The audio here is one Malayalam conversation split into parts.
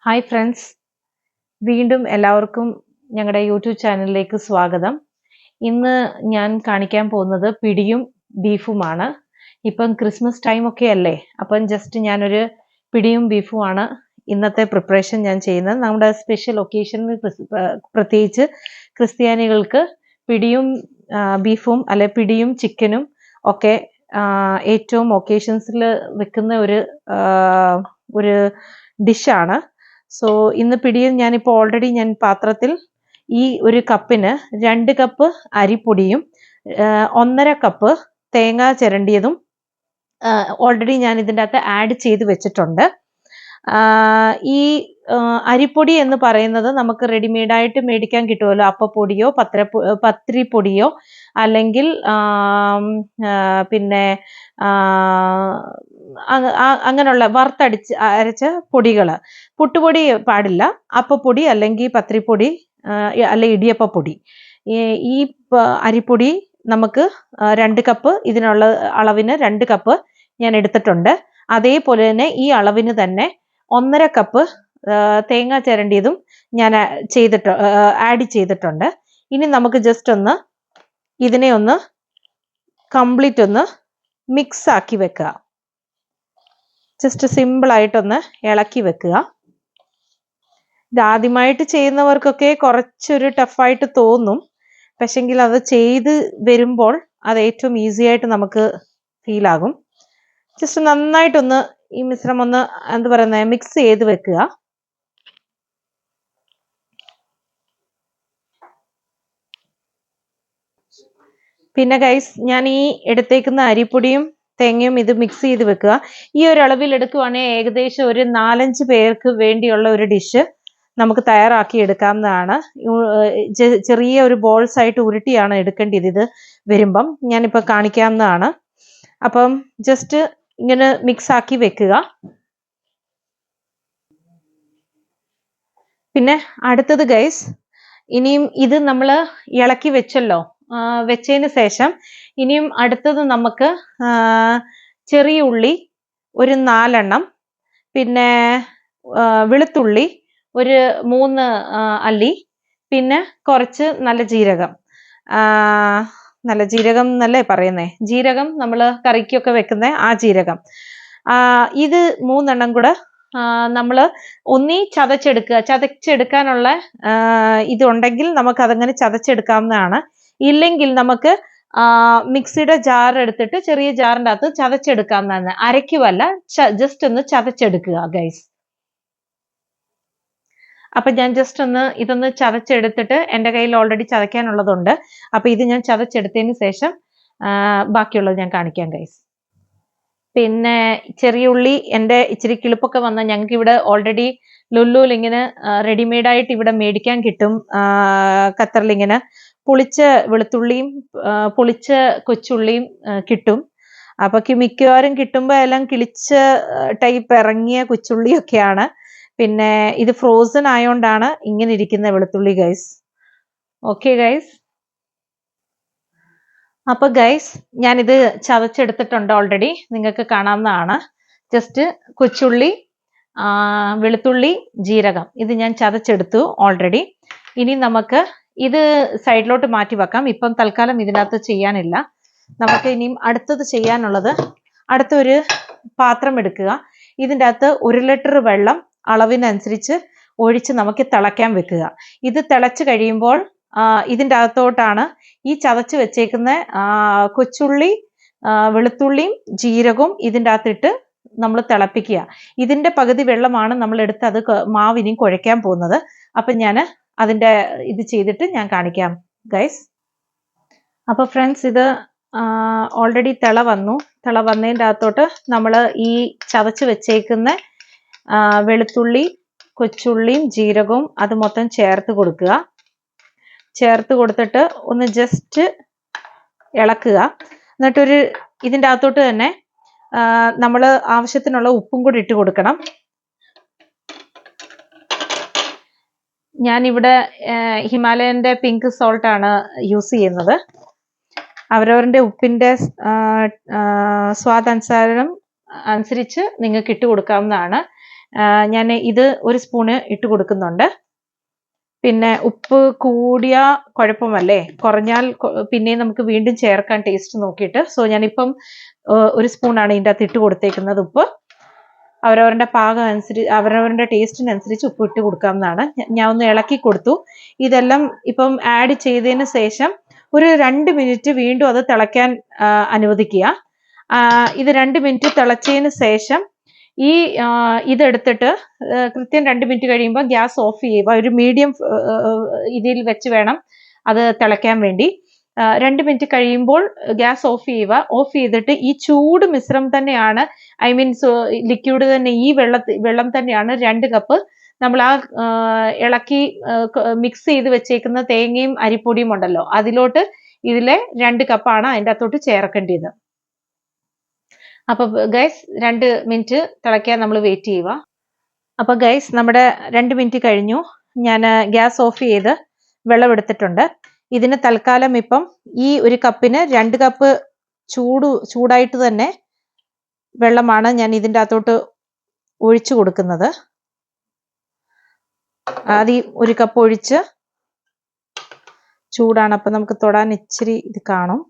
ഹായ് ഫ്രണ്ട്സ്, വീണ്ടും എല്ലാവർക്കും ഞങ്ങളുടെ യൂട്യൂബ് ചാനലിലേക്ക് സ്വാഗതം. ഇന്ന് ഞാൻ കാണിക്കാൻ പോകുന്നത് പിടിയും ബീഫുമാണ്. ഇപ്പം ക്രിസ്മസ് ടൈം ഒക്കെ അല്ലേ, അപ്പം ജസ്റ്റ് ഞാനൊരു പിടിയും ബീഫുമാണ് ഇന്നത്തെ പ്രിപ്പറേഷൻ ഞാൻ ചെയ്യുന്നത്. നമ്മുടെ സ്പെഷ്യൽ ഒക്കേഷനിൽ പ്രത്യേകിച്ച് ക്രിസ്ത്യാനികൾക്ക് പിടിയും ബീഫും അല്ലെ പിടിയും ചിക്കനും ഒക്കെ ഏറ്റവും ഒക്കേഷൻസിൽ വെക്കുന്ന ഒരു ഡിഷാണ്. സോ ഇന്ന് പിടിയും ഞാനിപ്പോൾ ഓൾറെഡി ഞാൻ പാത്രത്തിൽ ഈ ഒരു കപ്പിന് 2 കപ്പ് അരിപ്പൊടിയും 1.5 കപ്പ് തേങ്ങ ചിരണ്ടിയതും ഓൾറെഡി ഞാൻ ഇതിൻ്റെ അകത്ത് ആഡ് ചെയ്ത് വെച്ചിട്ടുണ്ട്. ഈ അരിപ്പൊടി എന്ന് പറയുന്നത് നമുക്ക് റെഡിമെയ്ഡായിട്ട് മേടിക്കാൻ കിട്ടുമല്ലോ. അപ്പപ്പൊടിയോ പത്തിരിപ്പൊടിയോ അല്ലെങ്കിൽ പിന്നെ അങ്ങനെയുള്ള അരച്ച പൊടികൾ. പുട്ടുപൊടി പാടില്ല, അപ്പപ്പൊടി അല്ലെങ്കിൽ പത്തിരിപ്പൊടി അല്ലെ ഇടിയപ്പപ്പൊടി. ഈ അരിപ്പൊടി നമുക്ക് 2 കപ്പ്, ഇതിനുള്ള അളവിന് 2 കപ്പ് ഞാൻ എടുത്തിട്ടുണ്ട്. അതേപോലെ തന്നെ ഈ അളവിന് തന്നെ 1.5 കപ്പ് തേങ്ങ ചിരണ്ടിയതും ഞാൻ ആഡ് ചെയ്തിട്ടുണ്ട്. ഇനി നമുക്ക് ജസ്റ്റ് ഇതിനെ കംപ്ലീറ്റ് മിക്സ് ആക്കി വെക്കുക. ജസ്റ്റ് സിമ്പിളായിട്ടൊന്ന് ഇളക്കി വെക്കുക. ഇതാദ്യമായിട്ട് ചെയ്യുന്നവർക്കൊക്കെ കുറച്ചൊരു ടഫായിട്ട് തോന്നും, പക്ഷെങ്കിൽ അത് ചെയ്ത് വരുമ്പോൾ അത് ഏറ്റവും ഈസി ആയിട്ട് നമുക്ക് ഫീൽ ആകും. ജസ്റ്റ് നന്നായിട്ടൊന്ന് ഈ മിശ്രം മിക്സ് ചെയ്ത് വെക്കുക. പിന്നെ ഗൈസ്, ഞാൻ ഈ എടുത്തേക്കുന്ന അരിപ്പൊടിയും തേങ്ങയും ഇത് മിക്സ് ചെയ്ത് വെക്കുക. ഈ ഒരു അളവിൽ എടുക്കുവാണെങ്കിൽ ഏകദേശം ഒരു 4-5 പേർക്ക് വേണ്ടിയുള്ള ഒരു ഡിഷ് നമുക്ക് തയ്യാറാക്കി എടുക്കാവുന്നതാണ്. ചെറിയ ഒരു ബോൾസ് ആയിട്ട് ഉരുട്ടിയാണ് എടുക്കേണ്ടത്. ഇത് വരുമ്പം ഞാനിപ്പോൾ കാണിക്കാവുന്നതാണ്. അപ്പം ജസ്റ്റ് ഇങ്ങനെ മിക്സ് ആക്കി വെക്കുക. പിന്നെ അടുത്തത് ഗൈസ്, ഇനിയും ഇത് നമ്മൾ ഇളക്കി വെച്ചതിന് ശേഷം ഇനിയും അടുത്തത് നമുക്ക് ചെറിയ ഉള്ളി ഒരു 4 എണ്ണം, പിന്നെ വെളുത്തുള്ളി ഒരു 3 അല്ലി, പിന്നെ കുറച്ച് നല്ല ജീരകം എന്നല്ലേ പറയുന്നേ, ജീരകം നമ്മൾ കറിക്കൊക്കെ വെക്കുന്ന ആ ജീരകം. ഇത് 3 എണ്ണം കൂടെ നമ്മൾ ഒന്നീ ചതച്ചെടുക്കാനുള്ള ഇതുണ്ടെങ്കിൽ നമുക്ക് അതങ്ങനെ ചതച്ചെടുക്കാവുന്നതാണ്. ഇല്ലെങ്കിൽ നമുക്ക് മിക്സിയുടെ ജാർ എടുത്തിട്ട് ചെറിയ ജാറിൻ്റെ അകത്ത് ചതച്ചെടുക്കാവുന്നതാണ്. അരയ്ക്കുവല്ല, ജസ്റ്റ് ഒന്ന് ചതച്ചെടുക്കുക ഗൈസ്. അപ്പൊ ഞാൻ ജസ്റ്റ് ഇതൊന്ന് ചതച്ചെടുത്തിട്ട്, എൻ്റെ കയ്യിൽ ഓൾറെഡി ചതയ്ക്കാനുള്ളതുണ്ട്. അപ്പൊ ഇത് ഞാൻ ചതച്ചെടുത്തതിന് ശേഷം ബാക്കിയുള്ളത് ഞാൻ കാണിക്കാം ഗൈസ്. പിന്നെ ചെറിയ ഉള്ളി എൻ്റെ ഇച്ചിരി കിളിപ്പൊക്കെ വന്ന ഞങ്ങൾക്ക് ഇവിടെ ഓൾറെഡി ലുലുവിൽ ഇങ്ങനെ റെഡിമെയ്ഡായിട്ട് ഇവിടെ മേടിക്കാൻ കിട്ടും. ഖത്തറിൽ ഇങ്ങനെ പുളിച്ച വെളുത്തുള്ളിയും പുളിച്ച കൊച്ചുള്ളിയും കിട്ടും. അപ്പൊ മിക്കവാറും കിട്ടുമ്പോൾ എല്ലാം കിളിച്ച ടൈപ്പ് ഇറങ്ങിയ കൊച്ചുള്ളിയൊക്കെയാണ്. പിന്നെ ഇത് ഫ്രോസൺ ആയോണ്ടാണ് ഇങ്ങനെ ഇരിക്കുന്ന വെളുത്തുള്ളി ഗൈസ്. ഓക്കെ ഗൈസ്, അപ്പൊ ഗൈസ് ഞാനിത് ചതച്ചെടുത്തിട്ടുണ്ട് ഓൾറെഡി, നിങ്ങൾക്ക് കാണാവുന്നതാണ്. ജസ്റ്റ് കൊച്ചുള്ളി, വെളുത്തുള്ളി, ജീരകം ഇത് ഞാൻ ചതച്ചെടുത്തു ഓൾറെഡി. ഇനി നമുക്ക് ഇത് സൈഡിലോട്ട് മാറ്റി വെക്കാം. ഇപ്പം തൽക്കാലം ഇതിനകത്ത് ചെയ്യാനില്ല. നമുക്ക് ഇനിയും അടുത്തത് ചെയ്യാനുള്ളത്, അടുത്തൊരു പാത്രം എടുക്കുക. ഇതിൻ്റെ അകത്ത് 1 ലിറ്റർ വെള്ളം അളവിനനുസരിച്ച് ഒഴിച്ച് നമുക്ക് തിളയ്ക്കാൻ വെക്കുക. ഇത് തിളച്ച് കഴിയുമ്പോൾ ഇതിൻ്റെ അകത്തോട്ടാണ് ഈ ചതച്ച് വെച്ചേക്കുന്ന കൊച്ചുള്ളി, വെളുത്തുള്ളിയും ജീരകവും ഇതിൻ്റെ അകത്തിട്ട് നമ്മൾ തിളപ്പിക്കുക. ഇതിൻ്റെ പകുതി വെള്ളമാണ് നമ്മൾ എടുത്ത് അത് മാവിനും കുഴയ്ക്കാൻ പോകുന്നത്. അപ്പം ഞാൻ അതിൻ്റെ ഇത് ചെയ്തിട്ട് ഞാൻ കാണിക്കാം ഗൈസ്. അപ്പോൾ ഫ്രണ്ട്സ്, ഇത് ഓൾറെഡി തിള വന്നതിൻ്റെ അകത്തോട്ട് നമ്മൾ ഈ ചതച്ച് വെച്ചേക്കുന്ന വെളുത്തുള്ളി, കൊച്ചുള്ളിയും ജീരകവും അത് മൊത്തം ചേർത്ത് കൊടുക്കുക. ചേർത്ത് കൊടുത്തിട്ട് ഒന്ന് ജസ്റ്റ് ഇളക്കുക. എന്നിട്ടൊരു ഇതിൻ്റെ അകത്തോട്ട് തന്നെ നമ്മൾ ആവശ്യത്തിനുള്ള ഉപ്പും കൂടി ഇട്ട് കൊടുക്കണം. ഞാനിവിടെ ഹിമാലയൻ്റെ പിങ്ക് സോൾട്ട് ആണ് യൂസ് ചെയ്യുന്നത്. അവരവരുടെ ഉപ്പിൻ്റെ സ്വാദനുസരിച്ച് നിങ്ങൾക്ക് ഇട്ട് കൊടുക്കാവുന്നതാണ്. ഞാൻ ഇത് 1 സ്പൂണ് ഇട്ട് കൊടുക്കുന്നുണ്ട്. പിന്നെ ഉപ്പ് കൂടിയ കുഴപ്പമല്ലേ, കുറഞ്ഞാൽ പിന്നെയും നമുക്ക് വീണ്ടും ചേർക്കാൻ ടേസ്റ്റ് നോക്കിയിട്ട്. സോ ഞാനിപ്പം 1 സ്പൂണാണ് ഇതിൻ്റെ അകത്ത് ഇട്ട് കൊടുത്തേക്കുന്നത് ഉപ്പ്. അവരവരുടെ പാകം അനുസരിച്ച് അവരവരുടെ ടേസ്റ്റിനനുസരിച്ച് ഉപ്പ് ഇട്ട് കൊടുക്കാവുന്നതാണ്. ഞാൻ ഒന്ന് ഇളക്കി കൊടുത്തു. ഇതെല്ലാം ഇപ്പം ആഡ് ചെയ്തതിന് ശേഷം ഒരു 2 മിനിറ്റ് വീണ്ടും അത് തിളയ്ക്കാൻ അനുവദിക്കുക. ഇത് 2 മിനിറ്റ് തിളച്ചതിന് ശേഷം ഇതെടുത്തിട്ട് കൃത്യം 2 മിനിറ്റ് കഴിയുമ്പോൾ ഗ്യാസ് ഓഫ് ചെയ്യുക. ഒരു മീഡിയം ഇതിൽ വെച്ച് വേണം അത് തിളയ്ക്കാൻ വേണ്ടി. 2 മിനിറ്റ് കഴിയുമ്പോൾ ഗ്യാസ് ഓഫ് ചെയ്യുക. ഓഫ് ചെയ്തിട്ട് ഈ ചൂട് മിശ്രം തന്നെയാണ്, ലിക്വിഡ് തന്നെ, ഈ വെള്ളം തന്നെയാണ് 2 കപ്പ് നമ്മൾ ആ ഇളക്കി മിക്സ് ചെയ്ത് വെച്ചേക്കുന്ന തേങ്ങയും അരിപ്പൊടിയും ഉണ്ടല്ലോ, അതിലോട്ട് ഇതിലെ 2 കപ്പാണ് അതിൻ്റെ അകത്തോട്ട് ചേർക്കേണ്ടത്. അപ്പൊ ഗൈസ് 2 മിനിറ്റ് തിളയ്ക്കാൻ നമ്മൾ വെയിറ്റ് ചെയ്യുക. അപ്പൊ ഗൈസ് നമ്മുടെ 2 മിനിറ്റ് കഴിഞ്ഞു. ഞാൻ ഗ്യാസ് ഓഫ് ചെയ്ത് വെള്ളം എടുത്തിട്ടുണ്ട്. ഇതിന് തൽക്കാലം ഇപ്പം ഈ 1 കപ്പിന് 2 കപ്പ് ചൂടായിട്ട് തന്നെ വെള്ളമാണ് ഞാൻ ഇതിൻ്റെ അകത്തോട്ട് ഒഴിച്ചു കൊടുക്കുന്നത്. ആദ്യം 1 കപ്പ് ഒഴിച്ച്, ചൂടാണ്, അപ്പം നമുക്ക് തൊടാൻ ഇച്ചിരി ഇത് കാണും.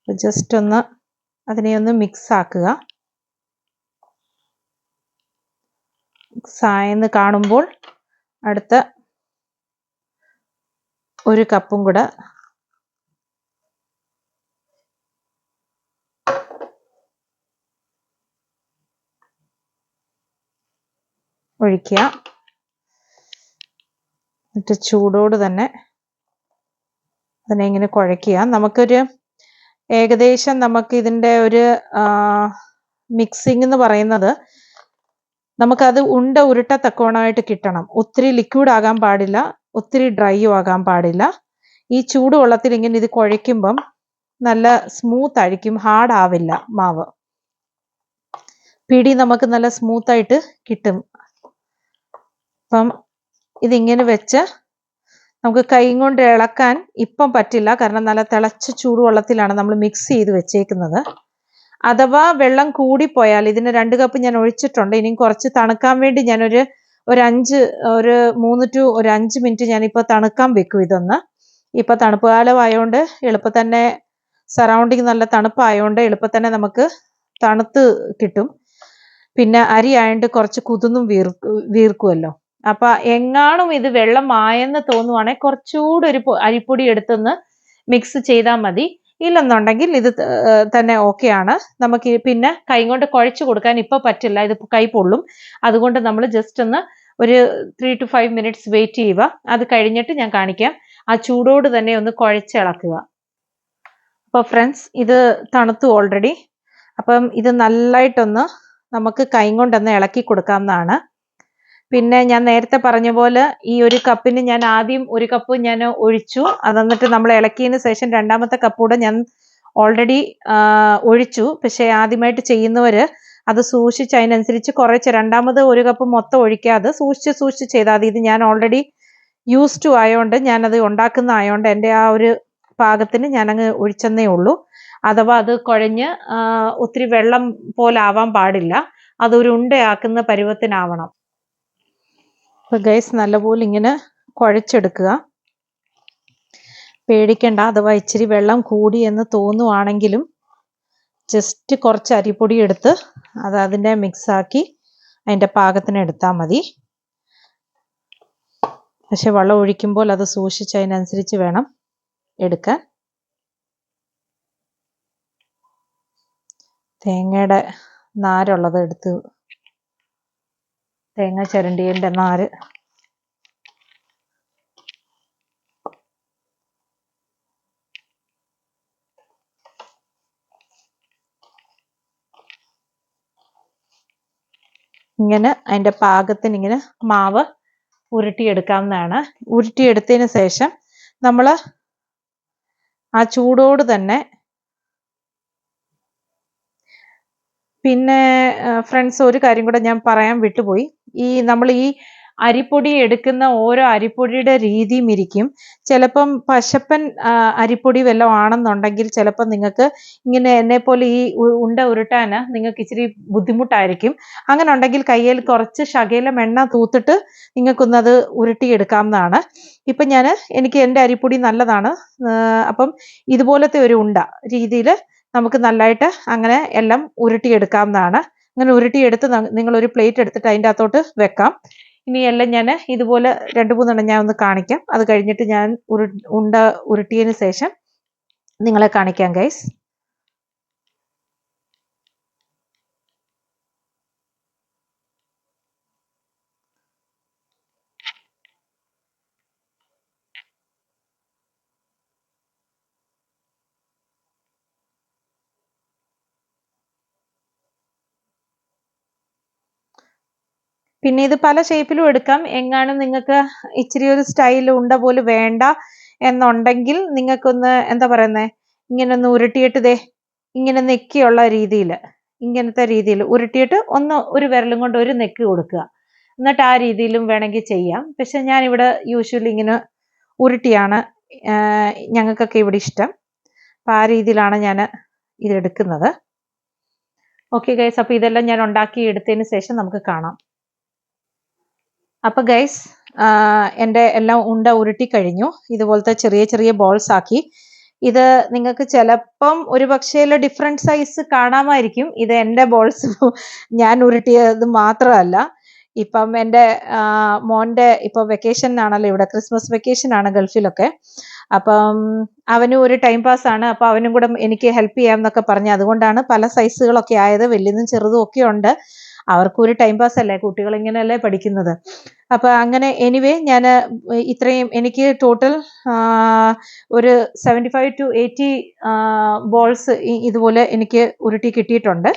ജസ്റ്റ് ഒന്ന് അതിനെ ഒന്ന് മിക്സ് ആക്കുക. മിക്സ് ആയെന്ന് കാണുമ്പോൾ അടുത്ത 1 കപ്പും കൂടെ ഒഴിക്കുക. എന്നിട്ട് ചൂടോട് തന്നെ അതിനെ ഇങ്ങനെ കുഴയ്ക്കുക. നമുക്കൊരു ഏകദേശം നമുക്ക് ഇതിൻ്റെ ഒരു മിക്സിംഗ് എന്ന് പറയുന്നത് നമുക്കത് ഉരുട്ടത്തക്കോണമായിട്ട് കിട്ടണം. ഒത്തിരി ലിക്വിഡ് ആകാൻ പാടില്ല, ഒത്തിരി ഡ്രൈയും ആകാൻ പാടില്ല. ഈ ചൂടുവെള്ളത്തിൽ ഇങ്ങനെ ഇത് കുഴയ്ക്കുമ്പം നല്ല സ്മൂത്ത് ആയിരിക്കും, ഹാർഡ് ആവില്ല മാവ്. പിടി നമുക്ക് നല്ല സ്മൂത്തായിട്ട് കിട്ടും. അപ്പം ഇതിങ്ങനെ വെച്ച് നമുക്ക് കൈ കൊണ്ട് ഇളക്കാൻ ഇപ്പം പറ്റില്ല, കാരണം നല്ല തിളച്ച ചൂടുവെള്ളത്തിലാണ് നമ്മൾ മിക്സ് ചെയ്ത് വെച്ചേക്കുന്നത്. അഥവാ വെള്ളം കൂടിപ്പോയാൽ, ഇതിന് 2 കപ്പ് ഞാൻ ഒഴിച്ചിട്ടുണ്ട്, ഇനിയും കുറച്ച് തണുക്കാൻ വേണ്ടി ഞാനൊരു 3 to 5 മിനിറ്റ് ഞാനിപ്പോൾ തണുക്കാൻ വെക്കും ഇതൊന്ന്. ഇപ്പം തണുപ്പ് കാലമായതുകൊണ്ട് എളുപ്പം തന്നെ സറൗണ്ടിങ് നല്ല തണുപ്പായതുകൊണ്ട് എളുപ്പം തന്നെ നമുക്ക് തണുത്ത് കിട്ടും. പിന്നെ അരി ആയതുകൊണ്ട് കുറച്ച് കുതിർന്നും വീർക്കുമല്ലോ. അപ്പം എങ്ങാനും ഇത് വെള്ളമായെന്ന് തോന്നുവാണെങ്കിൽ കുറച്ചുകൂടി ഒരു അരിപ്പൊടി എടുത്തൊന്ന് മിക്സ് ചെയ്താൽ മതി. ഇല്ലെന്നുണ്ടെങ്കിൽ ഇത് തന്നെ ഓക്കെയാണ്. നമുക്ക് പിന്നെ കൈ കൊണ്ട് കുഴച്ച് കൊടുക്കാൻ ഇപ്പോൾ പറ്റില്ല, ഇത് കൈ പൊള്ളും. അതുകൊണ്ട് നമ്മൾ ജസ്റ്റ് ഒന്ന് ഒരു 3 to 5 മിനിറ്റ്സ് വെയിറ്റ് ചെയ്യുക. അത് കഴിഞ്ഞിട്ട് ഞാൻ കാണിക്കാം. ആ ചൂടോട് തന്നെ ഒന്ന് കുഴച്ചിളക്കുക. അപ്പോൾ ഫ്രണ്ട്സ്, ഇത് തണുത്തു ഓൾറെഡി. അപ്പം ഇത് നല്ലതായിട്ടൊന്ന് നമുക്ക് കൈ കൊണ്ടൊന്ന് ഇളക്കി കൊടുക്കാവുന്നതാണ്. പിന്നെ ഞാൻ നേരത്തെ പറഞ്ഞ പോലെ ഈ 1 കപ്പിന് ഞാൻ ആദ്യം 1 കപ്പ് ഞാൻ ഒഴിച്ചു. അത് എന്നിട്ട് നമ്മൾ ഇളക്കിയതിന് ശേഷം 2ാമത്തെ കപ്പൂടെ ഞാൻ ഓൾറെഡി ഒഴിച്ചു. പക്ഷേ ആദ്യമായിട്ട് ചെയ്യുന്നവർ അത് സൂക്ഷിച്ച് അതിനനുസരിച്ച് കുറച്ച് 2ാമത് 1 കപ്പ് മൊത്തം ഒഴിക്കാതെ സൂക്ഷിച്ച് ചെയ്താൽ മതി. ഇത് ഞാൻ ഓൾറെഡി യൂസ് ടു ആയതുകൊണ്ട്, ഞാനത് ഉണ്ടാക്കുന്ന ആയതുകൊണ്ട് എൻ്റെ ആ ഒരു പാകത്തിന് ഞാനങ്ങ് ഒഴിച്ചെന്നേ ഉള്ളൂ. അഥവാ അത് കുഴഞ്ഞ് ഒത്തിരി വെള്ളം പോലെ ആവാൻ പാടില്ല, അതൊരു ഉണ്ടയാക്കുന്ന പരുവത്തിനാവണം. അപ്പോൾ ഗൈസ് നല്ലപോലെ ഇങ്ങനെ കുഴച്ചെടുക്കുക. പേടിക്കണ്ട, അഥവാ ഇച്ചിരി വെള്ളം കൂടി എന്ന് തോന്നുവാണെങ്കിലും ജസ്റ്റ് കുറച്ച് അരിപ്പൊടി എടുത്ത് അതിൻ്റെ മിക്സാക്കി അതിൻ്റെ പാകത്തിന് എടുത്താൽ മതി. പക്ഷെ വെള്ളം ഒഴിക്കുമ്പോൾ അത് സൂക്ഷിച്ച് അതിനനുസരിച്ച് വേണം എടുക്കാൻ. തേങ്ങയുടെ നാരുള്ളത് എടുത്ത്, തേങ്ങ ചിരണ്ടിയതിൻ്റെ നാര് ഇങ്ങനെ അതിൻ്റെ പാകത്തിന് ഇങ്ങനെ മാവ് ഉരുട്ടിയെടുക്കാവുന്നതാണ്. ഉരുട്ടിയെടുത്തതിന് ശേഷം നമ്മൾ ആ ചൂടോട് തന്നെ, പിന്നെ ഫ്രണ്ട്സ് ഒരു കാര്യം കൂടെ ഞാൻ പറയാൻ വിട്ടുപോയി. നമ്മൾ ഈ അരിപ്പൊടി എടുക്കുന്ന ഓരോ അരിപ്പൊടിയുടെ രീതിയും ഇരിക്കും. ചിലപ്പം പശപ്പൻ അരിപ്പൊടി വല്ലതും ആണെന്നുണ്ടെങ്കിൽ ചിലപ്പോൾ നിങ്ങൾക്ക് ഇങ്ങനെ എന്നെപ്പോലെ ഈ ഉണ്ട ഉരുട്ടാൻ നിങ്ങൾക്ക് ഇച്ചിരി ബുദ്ധിമുട്ടായിരിക്കും. അങ്ങനെ ഉണ്ടെങ്കിൽ കയ്യിൽ കുറച്ച് ശകലം എണ്ണ തൂത്തിട്ട് നിങ്ങൾക്കൊന്നത് ഉരുട്ടിയെടുക്കാവുന്നതാണ്. ഇപ്പം എനിക്ക് എൻ്റെ അരിപ്പൊടി നല്ലതാണ്. അപ്പം ഇതുപോലത്തെ ഒരു ഉണ്ട രീതിയിൽ നമുക്ക് നല്ലതായിട്ട് അങ്ങനെ എല്ലാം ഉരുട്ടിയെടുക്കാവുന്നതാണ്. അങ്ങനെ ഉരുട്ടിയെടുത്ത് നിങ്ങളൊരു പ്ലേറ്റ് എടുത്തിട്ട് അതിൻ്റെ അകത്തോട്ട് വെക്കാം. ഇനി എല്ലാം ഞാൻ ഇതുപോലെ 2-3 എണ്ണം ഞാൻ ഒന്ന് കാണിക്കാം. അത് കഴിഞ്ഞിട്ട് ഞാൻ ഉണ്ട ഉരുട്ടിയതിന് ശേഷം നിങ്ങളെ കാണിക്കാം ഗൈസ്. പിന്നെ ഇത് പല ഷേപ്പിലും എടുക്കാം. എങ്ങാനും നിങ്ങൾക്ക് ഇച്ചിരി ഒരു സ്റ്റൈൽ ഉണ്ട പോലെ വേണ്ട എന്നുണ്ടെങ്കിൽ നിങ്ങൾക്കൊന്ന് എന്താ പറയുന്നത്, ഇങ്ങനെ ഒന്ന് ഉരുട്ടിയിട്ട് ഇങ്ങനെ നെക്കിയുള്ള രീതിയിൽ, ഇങ്ങനത്തെ രീതിയിൽ ഉരുട്ടിയിട്ട് ഒരു വിരലും കൊണ്ട് ഒരു നെക്ക് കൊടുക്കുക. എന്നിട്ട് ആ രീതിയിലും വേണമെങ്കിൽ ചെയ്യാം. പക്ഷെ ഞാനിവിടെ യൂഷ്വലി ഇങ്ങനെ ഉരുട്ടിയാണ് ഞങ്ങൾക്കൊക്കെ ഇവിടെ ഇഷ്ടം. അപ്പം ആ രീതിയിലാണ് ഞാൻ ഇതെടുക്കുന്നത്. ഓക്കെ ഗൈസ്, അപ്പോൾ ഇതെല്ലാം ഞാൻ ഉണ്ടാക്കി എടുത്തതിന് ശേഷം നമുക്ക് കാണാം. അപ്പോൾ ഗൈസ്, എൻ്റെ എല്ലാം ഉരുട്ടി കഴിഞ്ഞു. ഇതുപോലത്തെ ചെറിയ ചെറിയ ബോൾസ് ആക്കി. ഇത് നിങ്ങൾക്ക് ചിലപ്പം ഒരു പക്ഷേ ഡിഫറെൻറ്റ് സൈസ് കാണാമായിരിക്കും. ഇത് എൻ്റെ ബോൾസ് ഞാൻ ഉരുട്ടിയത് മാത്രമല്ല. ഇപ്പം എൻ്റെ മോൻ്റെ ഇപ്പോൾ വെക്കേഷൻ ആണല്ലോ, ഇവിടെ ക്രിസ്മസ് വെക്കേഷൻ ആണ് ഗൾഫിലൊക്കെ. അപ്പം അവനും ഒരു ടൈം പാസ് ആണ്. അപ്പോൾ അവനും കൂടെ എനിക്ക് ഹെൽപ്പ് ചെയ്യാമെന്നൊക്കെ പറഞ്ഞു. അതുകൊണ്ടാണ് പല സൈസുകളൊക്കെ ആയത്. വലിയതും ചെറുതും ഒക്കെ ഉണ്ട്. അവർക്കും ഒരു ടൈം പാസ് അല്ലേ, കുട്ടികൾ ഇങ്ങനെയല്ലേ പഠിക്കുന്നത്. അപ്പോൾ അങ്ങനെ എനിവേ ഞാൻ ഇത്രയും എനിക്ക് ടോട്ടൽ ഒരു 75 to 80 ബോൾസ് ഇതുപോലെ എനിക്ക് ഉരുട്ടി കിട്ടിയിട്ടുണ്ട്.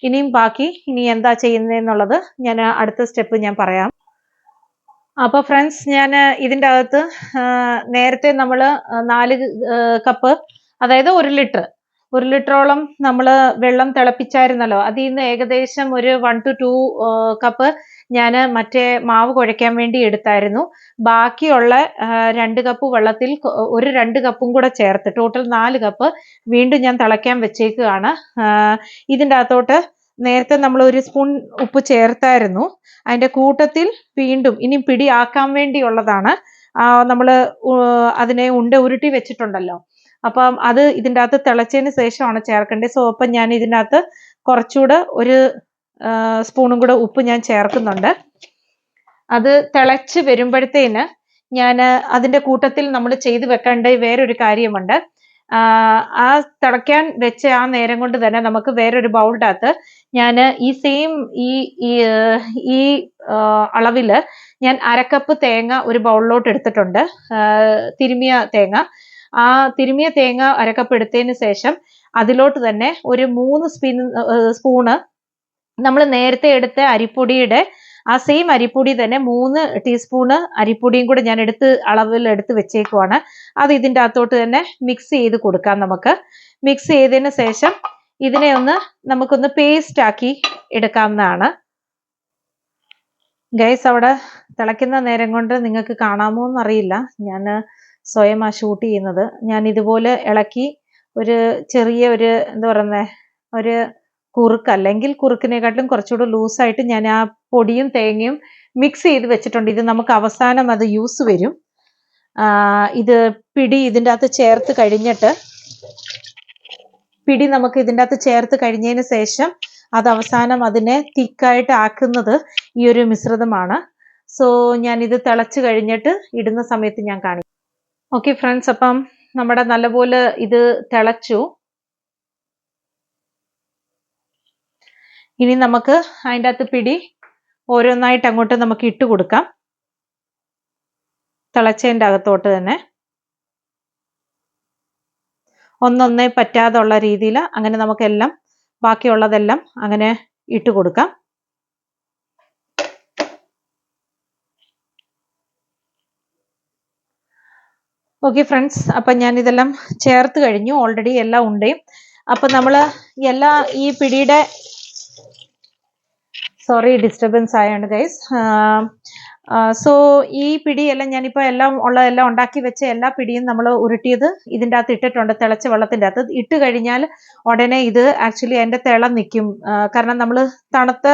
ഇനിയും ബാക്കി ഇനി എന്താ ചെയ്യുന്നതെന്നുള്ളത് ഞാൻ അടുത്ത സ്റ്റെപ്പ് ഞാൻ പറയാം. അപ്പോൾ ഫ്രണ്ട്സ്, ഞാൻ ഇതിൻ്റെ അകത്ത് നേരത്തെ നമ്മൾ 4 കപ്പ്, അതായത് 1 ലിറ്റർ, 1 ലിറ്ററോളം നമ്മൾ വെള്ളം തിളപ്പിച്ചായിരുന്നല്ലോ. അതിൽ നിന്ന് ഏകദേശം ഒരു 1 to 2 കപ്പ് ഞാൻ മറ്റേ മാവ് കുഴയ്ക്കാൻ വേണ്ടി എടുത്തായിരുന്നു. ബാക്കിയുള്ള 2 കപ്പ് വെള്ളത്തിൽ ഒരു 2 കപ്പും കൂടെ ചേർത്ത് ടോട്ടൽ 4 കപ്പ് വീണ്ടും ഞാൻ തിളയ്ക്കാൻ വെച്ചേക്കുകയാണ്. ഇതിൻ്റെ അകത്തോട്ട് നേരത്തെ നമ്മൾ 1 സ്പൂൺ ഉപ്പ് ചേർത്തായിരുന്നു. അതിൻ്റെ കൂട്ടത്തിൽ വീണ്ടും ഇനി പിടിയാക്കാൻ വേണ്ടിയുള്ളതാണ്. നമ്മൾ അതിനെ ഉരുട്ടി വെച്ചിട്ടുണ്ടല്ലോ. അപ്പം അത് ഇതിൻ്റെ അകത്ത് തിളച്ചതിന് ശേഷമാണ് ചേർക്കേണ്ടത്. സോ അപ്പം ഞാൻ ഇതിൻ്റെ അകത്ത് കുറച്ചുകൂടെ 1 സ്പൂണും കൂടെ ഉപ്പ് ഞാൻ ചേർക്കുന്നുണ്ട്. അത് തിളച്ച് വരുമ്പോഴത്തേന് ഞാൻ അതിൻ്റെ കൂട്ടത്തിൽ നമ്മൾ ചെയ്ത് വെക്കേണ്ട വേറൊരു കാര്യമുണ്ട്. ആ തിളയ്ക്കാൻ വെച്ച ആ നേരം കൊണ്ട് തന്നെ നമുക്ക് വേറൊരു ബൗളിൻ്റെ അകത്ത് ഞാൻ ഈ സെയിം ഈ അളവിൽ ഞാൻ 1/2 കപ്പ് തേങ്ങ ഒരു ബൗളിലോട്ട് എടുത്തിട്ടുണ്ട്. തിരുമിയ തേങ്ങ. ആ തിരുമിയ തേങ്ങ 1/2 കപ്പ് എടുത്തതിന് ശേഷം അതിലോട്ട് തന്നെ ഒരു 3 സ്പൂണ് നമ്മൾ നേരത്തെ എടുത്ത അരിപ്പൊടിയുടെ ആ സെയിം അരിപ്പൊടി തന്നെ 3 ടീസ്പൂണ് അരിപ്പൊടിയും കൂടെ ഞാൻ അളവിൽ എടുത്ത് വെച്ചേക്കുവാണ്. അത് ഇതിൻ്റെ അകത്തോട്ട് തന്നെ മിക്സ് ചെയ്ത് കൊടുക്കാം. നമുക്ക് മിക്സ് ചെയ്തതിന് ശേഷം ഇതിനെ നമുക്കൊന്ന് പേസ്റ്റ് ആക്കി എടുക്കാവുന്നതാണ്. ഗൈസ്, അവിടെ തിളയ്ക്കുന്ന നേരം കൊണ്ട് നിങ്ങൾക്ക് കാണാമോ എന്നറിയില്ല. ഞാൻ സ്വയം ഷൂട്ട് ചെയ്യുന്നത്. ഞാൻ ഇതുപോലെ ഇളക്കി ഒരു ചെറിയ എന്താ പറയുന്നത്, ഒരു കുറുക്ക്, അല്ലെങ്കിൽ കുറുക്കിനെക്കാട്ടിലും കുറച്ചുകൂടെ ലൂസായിട്ട് ഞാൻ ആ പൊടിയും തേങ്ങയും മിക്സ് ചെയ്ത് വെച്ചിട്ടുണ്ട്. ഇത് നമുക്ക് അവസാനം അത് യൂസ് വരും. ഇത് പിടി ഇതിൻ്റെ അകത്ത് ചേർത്ത് കഴിഞ്ഞിട്ട് നമുക്ക് ഇതിൻ്റെ അകത്ത് ചേർത്ത് കഴിഞ്ഞതിന് ശേഷം അത് അവസാനം അതിനെ തിക്കായിട്ട് ആക്കുന്നത് ഈ ഒരു മിശ്രിതമാണ്. സോ ഞാനിത് തിളച്ച് കഴിഞ്ഞിട്ട് ഇടുന്ന സമയത്ത് ഞാൻ കാണിക്കും. ഓക്കെ ഫ്രണ്ട്സ്, അപ്പം നമ്മുടെ നല്ലപോലെ ഇത് തിളച്ചു. ഇനി നമുക്ക് അതിൻ്റെ അകത്ത് പിടി ഓരോന്നായിട്ട് അങ്ങോട്ട് നമുക്ക് ഇട്ട് കൊടുക്കാം. തിളച്ചതിൻ്റെ അകത്തോട്ട് തന്നെ ഒന്നൊന്നേ പറ്റാതുള്ള രീതിയിൽ അങ്ങനെ നമുക്കെല്ലാം ബാക്കിയുള്ളതെല്ലാം അങ്ങനെ ഇട്ട് കൊടുക്കാം. ഓക്കെ ഫ്രണ്ട്സ്, അപ്പം ഞാനിതെല്ലാം ചേർത്ത് കഴിഞ്ഞു ഓൾറെഡി എല്ലാം ഉണ്ടേയും. അപ്പം നമ്മൾ ഈ പിടിയുടെ സോറി ഡിസ്റ്റർബൻസ് ആയാണ് ഗൈസ്. സോ ഈ പിടിയെല്ലാം ഞാനിപ്പോൾ എല്ലാം ഉണ്ടാക്കി വെച്ച എല്ലാ പിടിയും നമ്മൾ ഉരുട്ടിയത് ഇതിൻ്റെ അകത്ത് ഇട്ടിട്ടുണ്ട്. തിളച്ച വെള്ളത്തിൻ്റെ അകത്ത് ഇട്ട് കഴിഞ്ഞാൽ ഉടനെ ഇത് ആക്ച്വലി അതിൻ്റെ തിള നിൽക്കും. കാരണം നമ്മൾ തണുത്ത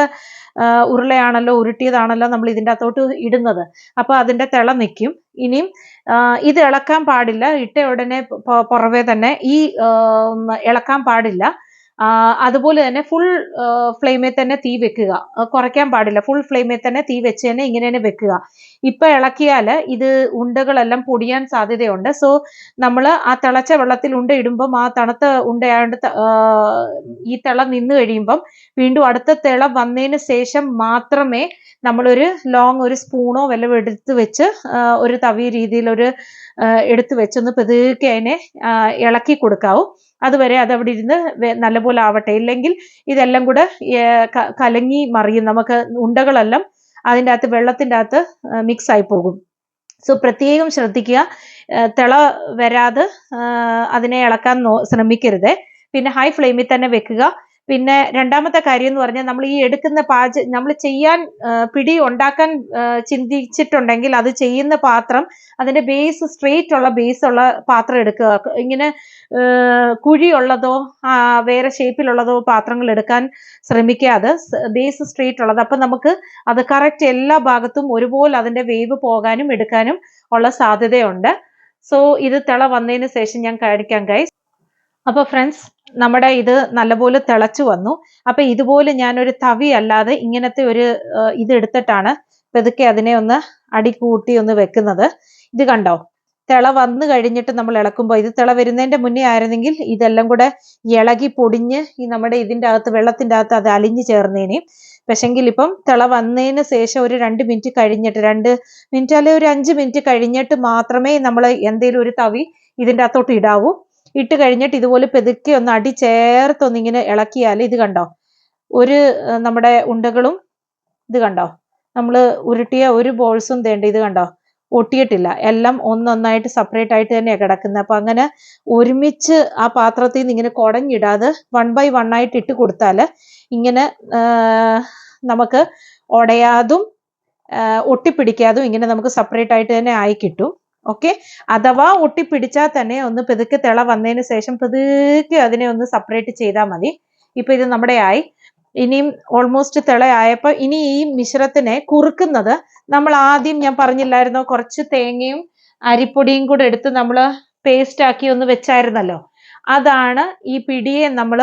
ഉരുളയാണല്ലോ, ഉരുട്ടിയതാണല്ലോ നമ്മൾ ഇതിൻ്റെ അകത്തോട്ട് ഇടുന്നത്. അപ്പോൾ അതിൻ്റെ തിള നിൽക്കും. ഇനിയും ഇത് ഇളക്കാൻ പാടില്ല. ഇട്ട ഉടനെ പുറവേ തന്നെ ഈ ഇളക്കാൻ പാടില്ല. അതുപോലെ തന്നെ ഫുൾ ഫ്ലെയിമിൽ തന്നെ തീ വെക്കുക, കുറയ്ക്കാൻ പാടില്ല. ഫുൾ ഫ്ലെയിമിൽ തന്നെ തീ വെച്ച് തന്നെ ഇങ്ങനെ തന്നെ വെക്കുക. ഇപ്പൊ ഇളക്കിയാൽ ഇത് ഉണ്ടകളെല്ലാം പൊടിയാൻ സാധ്യതയുണ്ട്. സോ നമ്മൾ ആ തിളച്ച വെള്ളത്തിൽ ഉണ്ട ഇടുമ്പം ആ തണുത്ത ഉണ്ടയാണ്ട് ഈ തിള നിന്ന് കഴിയുമ്പം വീണ്ടും അടുത്ത തിള വന്നതിന് ശേഷം മാത്രമേ നമ്മളൊരു ഒരു സ്പൂണോ വല്ലതും എടുത്ത് വെച്ച് ഒരു തവി രീതിയിൽ എടുത്ത് വെച്ചൊന്ന് പതുക്കെ അതിനെ ഇളക്കി കൊടുക്കാവൂ. അതുവരെ അത് അവിടെ ഇരുന്ന് നല്ലപോലെ ആവട്ടെ. ഇല്ലെങ്കിൽ ഇതെല്ലാം കൂടെ കലങ്ങി മറിയും. നമുക്ക് ഉണ്ടകളെല്ലാം അതിൻ്റെ അകത്ത് വെള്ളത്തിൻ്റെ അകത്ത് മിക്സ് ആയി പോകും. സോ പ്രത്യേകം ശ്രദ്ധിക്കുക, തിള വരാതെ അതിനെ ഇളക്കാൻ ശ്രമിക്കരുത്. പിന്നെ ഹൈ ഫ്ലെയിമിൽ തന്നെ വെക്കുക. പിന്നെ രണ്ടാമത്തെ കാര്യം എന്ന് പറഞ്ഞാൽ നമ്മൾ ഈ എടുക്കുന്ന നമ്മൾ ചെയ്യാൻ പിടി ഉണ്ടാക്കാൻ ചിന്തിച്ചിട്ടുണ്ടെങ്കിൽ അത് ചെയ്യുന്ന പാത്രം അതിന്റെ ബേസ് സ്ട്രെയിറ്റ് ഉള്ള ബേസ് ഉള്ള പാത്രം എടുക്കുക. ഇങ്ങനെ കുഴിയുള്ളതോ വേറെ ഷേപ്പിലുള്ളതോ പാത്രങ്ങൾ എടുക്കാൻ ശ്രമിക്കാതെ ബേസ് സ്ട്രെയിറ്റ് ഉള്ളത്. അപ്പം നമുക്ക് അത് കറക്റ്റ് എല്ലാ ഭാഗത്തും ഒരുപോലെ അതിന്റെ വേവ് പോകാനും എടുക്കാനും ഉള്ള സാധ്യതയുണ്ട്. സോ ഇത് തിള വന്നതിന് ശേഷം ഞാൻ കാണിക്കാം ഗൈസ്. അപ്പോൾ ഫ്രണ്ട്സ്, നമ്മുടെ ഇത് നല്ലപോലെ തിളച്ചു വന്നു. അപ്പൊ ഇതുപോലെ ഞാനൊരു തവി അല്ലാതെ ഇങ്ങനത്തെ ഒരു ഇത് എടുത്തിട്ടാണ് പതുക്കെ അതിനെ ഒന്ന് അടികൂട്ടി ഒന്ന് വെക്കുന്നത്. ഇത് കണ്ടോ, തിള വന്നു കഴിഞ്ഞിട്ട് നമ്മൾ ഇളക്കുമ്പോൾ, ഇത് തിള വരുന്നതിന്റെ മുന്നേ ആയിരുന്നെങ്കിൽ ഇതെല്ലാം കൂടെ ഇളകി പൊടിഞ്ഞ് ഈ നമ്മുടെ ഇതിൻ്റെ അകത്ത് വെള്ളത്തിൻ്റെ അകത്ത് അത് അലിഞ്ഞു ചേർന്നേനെ. പക്ഷെങ്കിൽ ഇപ്പം തിള വന്നതിന് ശേഷം ഒരു 2 മിനിറ്റ് കഴിഞ്ഞിട്ട്, 2 മിനിറ്റ് അല്ലെങ്കിൽ ഒരു 5 മിനിറ്റ് കഴിഞ്ഞിട്ട് മാത്രമേ നമ്മൾ എന്തെങ്കിലും ഒരു തവി ഇതിൻ്റെ അകത്തോട്ട് ഇടാവൂ. ഇട്ട് കഴിഞ്ഞിട്ട് ഇതുപോലെ പെതുക്കെ ഒന്ന് അടി ചേർത്തൊന്നിങ്ങനെ ഇളക്കിയാൽ ഇത് കണ്ടോ, നമ്മുടെ ഉണ്ടകളും ഇത് കണ്ടോ, നമ്മൾ ഉരുട്ടിയ ഒരു ബോൾസും തേണ്ട ഇത് കണ്ടോ ഒട്ടിയിട്ടില്ല. എല്ലാം ഒന്നൊന്നായിട്ട് സെപ്പറേറ്റ് ആയിട്ട് തന്നെയാണ് കിടക്കുന്നത്. അപ്പൊ അങ്ങനെ ഒരുമിച്ച് ആ പാത്രത്തിൽ നിന്ന് ഇങ്ങനെ കുടഞ്ഞിടാതെ 1 by 1 ആയിട്ട് ഇട്ട് കൊടുത്താൽ ഇങ്ങനെ നമുക്ക് ഉടയാതും ഒട്ടിപ്പിടിക്കാതും ഇങ്ങനെ നമുക്ക് സെപ്പറേറ്റ് ആയിട്ട് തന്നെ ആയി കിട്ടും. ഓക്കെ, അഥവാ ഒട്ടിപ്പിടിച്ചാൽ തന്നെ ഒന്ന് പതുക്കെ തിള വന്നതിന് ശേഷം പതുക്കെ അതിനെ ഒന്ന് സെപ്പറേറ്റ് ചെയ്താൽ മതി. ഇപ്പൊ ഇത് നമ്മുടെ ആയി. ഇനിയും ഓൾമോസ്റ്റ് തിളയായപ്പോൾ ഇനി ഈ മിശ്രത്തിനെ കുറുക്കുന്നത് നമ്മൾ ആദ്യം ഞാൻ പറഞ്ഞില്ലായിരുന്നോ, കുറച്ച് തേങ്ങയും അരിപ്പൊടിയും കൂടെ എടുത്ത് നമ്മൾ പേസ്റ്റ് ആക്കി ഒന്ന് വെച്ചായിരുന്നല്ലോ, അതാണ് ഈ പിടിയെ നമ്മൾ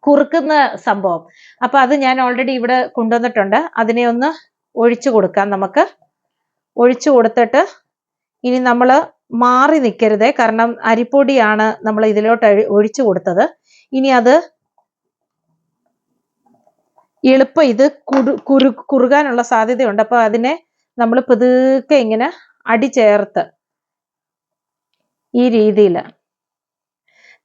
കുറുക്കുന്ന സംഭവം. അപ്പൊ അത് ഞാൻ ഓൾറെഡി ഇവിടെ കൊണ്ടുവന്നിട്ടുണ്ട്. അതിനെ ഒന്ന് ഒഴിച്ചു കൊടുക്കാം. നമുക്ക് ഒഴിച്ചു കൊടുത്തിട്ട് ഇനി നമ്മൾ മാറി നിൽക്കരുതേ, കാരണം അരിപ്പൊടിയാണ് നമ്മൾ ഇതിലോട്ട് ഒഴിച്ചു കൊടുത്തത്. ഇനി അത് എളുപ്പം ഇത് കുറുകാനുള്ള സാധ്യതയുണ്ട്. അപ്പൊ അതിനെ നമ്മൾ പതുക്കെ ഇങ്ങനെ അടി ചേർത്ത് ഈ രീതിയിൽ,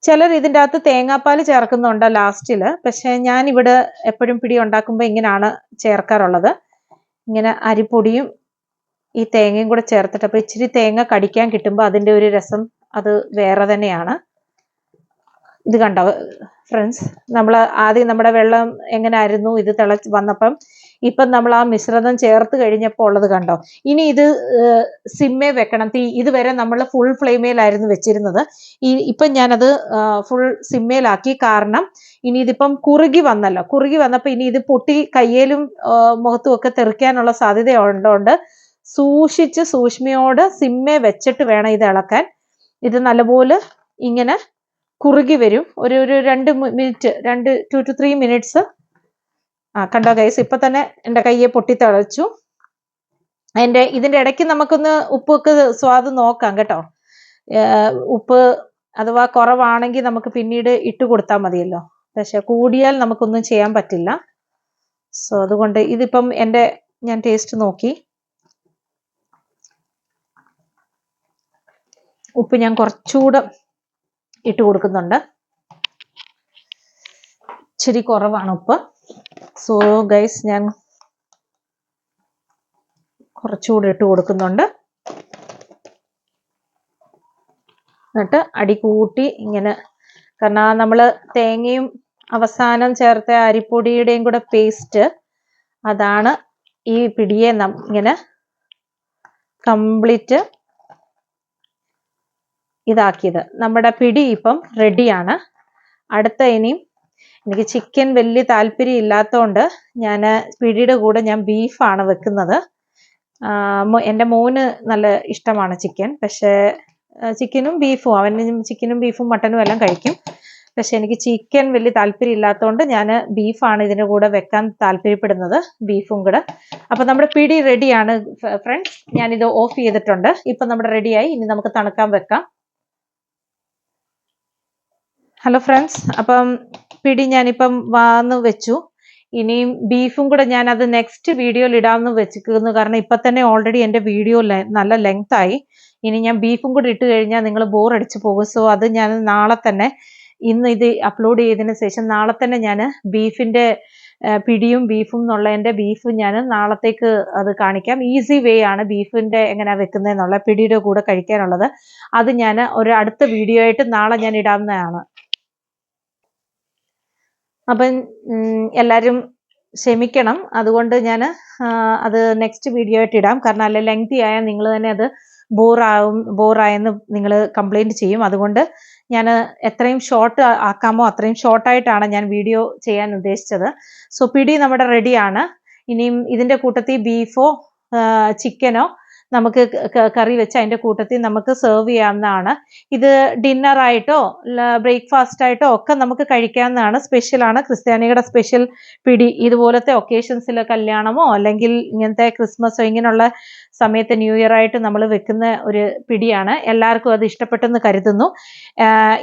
ചിലർ ഇതിൻ്റെ അകത്ത് തേങ്ങാപ്പാൽ ചേർക്കുന്നുണ്ട് ലാസ്റ്റില്. പക്ഷെ ഞാൻ ഇവിടെ എപ്പോഴും പിടി ഉണ്ടാക്കുമ്പോൾ ഇങ്ങനെയാണ് ചേർക്കാറുള്ളത്. ഇങ്ങനെ അരിപ്പൊടിയും ഈ തേങ്ങയും കൂടെ ചേർത്തിട്ട്, അപ്പൊ ഇച്ചിരി തേങ്ങ കടിക്കാൻ കിട്ടുമ്പോൾ അതിൻ്റെ ഒരു രസം അത് വേറെ തന്നെയാണ്. ഇത് കണ്ടോ ഫ്രണ്ട്സ്, നമ്മൾ ആദ്യം നമ്മുടെ വെള്ളം എങ്ങനെ ആയിരുന്നു ഇത് തിളച്ച് വന്നപ്പം, ഇപ്പം നമ്മൾ ആ മിശ്രിതം ചേർത്ത് കഴിഞ്ഞപ്പോൾ ഉള്ളത് കണ്ടോ. ഇനി ഇത് സിമ്മേ വെക്കണം തീ. ഇതുവരെ നമ്മൾ ഫുൾ ഫ്ലെയിമേലായിരുന്നു വെച്ചിരുന്നത്. ഇപ്പം ഞാനത് ഫുൾ സിമ്മേലാക്കി. കാരണം ഇനി ഇതിപ്പം കുറുകി വന്നല്ലോ, കുറുകി വന്നപ്പോൾ ഇനി ഇത് പൊട്ടി കയ്യേലും മുഖത്തും ഒക്കെ തെറിക്കാനുള്ള സാധ്യത ഉള്ളതുകൊണ്ട് സൂക്ഷിച്ച് സൂക്ഷ്മയോടെ സിമ്മേ വെച്ചിട്ട് വേണം ഇത് ഇളക്കാൻ. ഇത് നല്ലപോലെ ഇങ്ങനെ കുറുകി വരും. ഒരു 2 മിനിറ്റ്, 2 to 3 മിനിറ്റ്സ്. കണ്ടോ ഗൈസ്, ഇപ്പൊ തന്നെ എൻ്റെ കയ്യെ പൊട്ടി തിളച്ചു. ഇതിന്റെ ഇടയ്ക്ക് നമുക്കൊന്ന് ഉപ്പൊക്കെ സ്വാദ് നോക്കാം കേട്ടോ. ഉപ്പ് അഥവാ കുറവാണെങ്കിൽ നമുക്ക് പിന്നീട് ഇട്ട് കൊടുത്താൽ മതിയല്ലോ. പക്ഷെ കൂടിയാൽ നമുക്കൊന്നും ചെയ്യാൻ പറ്റില്ല. സോ അതുകൊണ്ട് ഇതിപ്പം ഞാൻ ടേസ്റ്റ് നോക്കി. ഉപ്പ് ഞാൻ കുറച്ചുകൂടെ ഇട്ട് കൊടുക്കുന്നുണ്ട്. ഇച്ചിരി കുറവാണ് ഉപ്പ്. സോ ഗൈസ്, ഞാൻ കുറച്ചുകൂടെ ഇട്ട് കൊടുക്കുന്നുണ്ട്. എന്നിട്ട് അടി കൂട്ടി ഇങ്ങനെ, കാരണം നമ്മൾ തേങ്ങയും അവസാനം ചേർത്ത അരിപ്പൊടിയുടെയും കൂടെ പേസ്റ്റ് അതാണ് ഈ പിടിയെ ഇങ്ങനെ കംപ്ലീറ്റ് ഇതാക്കിയത്. നമ്മുടെ പിടി ഇപ്പം റെഡിയാണ്. അടുത്ത ഇനിയും എനിക്ക് ചിക്കൻ വലിയ താല്പര്യം ഇല്ലാത്തതുകൊണ്ട് ഞാൻ പിടിയുടെ കൂടെ ഞാൻ ബീഫാണ് വെക്കുന്നത്. എൻ്റെ മോന് നല്ല ഇഷ്ടമാണ് ചിക്കൻ. പക്ഷേ ചിക്കനും ബീഫും, അവന് ചിക്കനും ബീഫും മട്ടനും എല്ലാം കഴിക്കും. പക്ഷെ എനിക്ക് ചിക്കൻ വലിയ താല്പര്യം ഇല്ലാത്തതുകൊണ്ട് ഞാൻ ബീഫാണ് ഇതിൻ്റെ കൂടെ വെക്കാൻ താല്പര്യപ്പെടുന്നത്, ബീഫും കൂടെ. അപ്പം നമ്മുടെ പിടി റെഡിയാണ് ഫ്രണ്ട്സ്. ഞാനിത് ഓഫ് ചെയ്തിട്ടുണ്ട്. ഇപ്പം നമ്മുടെ റെഡിയായി. ഇനി നമുക്ക് തണുക്കാൻ വെക്കാം. ഹലോ ഫ്രണ്ട്സ്, അപ്പം പിടി ഞാനിപ്പം വാന്ന് വെച്ചു. ഇനിയും ബീഫും കൂടെ ഞാൻ അത് നെക്സ്റ്റ് വീഡിയോയിൽ ഇടാമെന്ന് വെച്ചിരിക്കുന്നു. കാരണം ഇപ്പം തന്നെ ഓൾറെഡി എൻ്റെ വീഡിയോ നല്ല ലെങ്ത് ആയി. ഇനി ഞാൻ ബീഫും കൂടെ ഇട്ട് കഴിഞ്ഞാൽ നിങ്ങൾ ബോർ അടിച്ചു പോകും. സോ അത് ഞാൻ നാളെ തന്നെ, ഇന്ന് ഇത് അപ്ലോഡ് ചെയ്തതിന് ശേഷം നാളെ തന്നെ ഞാൻ ബീഫിൻ്റെ പിടിയും ബീഫും എന്നുള്ളതിൻ്റെ ബീഫ് ഞാൻ നാളത്തേക്ക് അത് കാണിക്കാം. ഈസി വേ ആണ് ബീഫിൻ്റെ എങ്ങനെയാണ് വെക്കുന്നതെന്നുള്ള, പിടിയുടെ കൂടെ കഴിക്കാനുള്ളത്. അത് ഞാൻ ഒരു അടുത്ത വീഡിയോ ആയിട്ട് നാളെ ഞാൻ ഇടാവുന്നതാണ്. അപ്പം എല്ലാവരും ക്ഷമിക്കണം. അതുകൊണ്ട് ഞാൻ അത് നെക്സ്റ്റ് വീഡിയോ ആയിട്ട് ഇടാം. കാരണം അല്ല ലെങ്തി ആയാൽ നിങ്ങൾ തന്നെ അത് ബോറായെന്ന് നിങ്ങൾ കംപ്ലൈൻറ്റ് ചെയ്യും. അതുകൊണ്ട് ഞാൻ എത്രയും ഷോർട്ട് ആക്കാമോ അത്രയും ഷോർട്ടായിട്ടാണ് ഞാൻ വീഡിയോ ചെയ്യാൻ ഉദ്ദേശിച്ചത്. സോ പിടി നമ്മുടെ റെഡിയാണ്. ഇനിയും ഇതിൻ്റെ കൂട്ടത്തിൽ ബീഫോ ചിക്കനോ നമുക്ക് കറി വെച്ച് അതിൻ്റെ കൂട്ടത്തിൽ നമുക്ക് സെർവ് ചെയ്യാവുന്നതാണ്. ഇത് ഡിന്നറായിട്ടോ ബ്രേക്ക്ഫാസ്റ്റ് ആയിട്ടോ ഒക്കെ നമുക്ക് കഴിക്കാവുന്നതാണ്. സ്പെഷ്യലാണ്, ക്രിസ്ത്യാനികളുടെ സ്പെഷ്യൽ പിടി. ഇതുപോലത്തെ ഒക്കേഷൻസിൽ കല്യാണമോ അല്ലെങ്കിൽ ഇങ്ങനത്തെ ക്രിസ്മസോ ഇങ്ങനെയുള്ള സമയത്ത് ന്യൂ ഇയർ ആയിട്ട് നമ്മൾ വെക്കുന്ന ഒരു പിടിയാണ്. എല്ലാവർക്കും അത് ഇഷ്ടപ്പെട്ടെന്ന് കരുതുന്നു.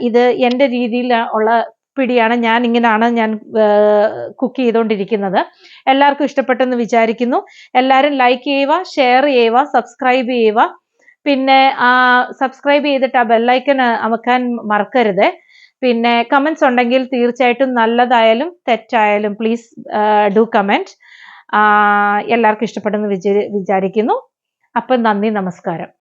ഇത് എൻ്റെ രീതിയിൽ ഉള്ള പിടിയാണ്. ഞാൻ കുക്ക് ചെയ്തുകൊണ്ടിരിക്കുന്നത്. എല്ലാവർക്കും ഇഷ്ടപ്പെട്ടെന്ന് വിചാരിക്കുന്നു. എല്ലാവരും ലൈക്ക് ചെയ്യുക, ഷെയർ ചെയ്യുക, സബ്സ്ക്രൈബ് ചെയ്യുക. പിന്നെ സബ്സ്ക്രൈബ് ചെയ്തിട്ട് ആ ബെല്ലൈക്കൺ അമക്കാൻ മറക്കരുത്. പിന്നെ കമൻസ് ഉണ്ടെങ്കിൽ തീർച്ചയായിട്ടും നല്ലതായാലും തെറ്റായാലും പ്ലീസ് ഡു കമൻറ്റ്. എല്ലാവർക്കും ഇഷ്ടപ്പെട്ടെന്ന് വിചാരിക്കുന്നു. അപ്പം നന്ദി, നമസ്കാരം.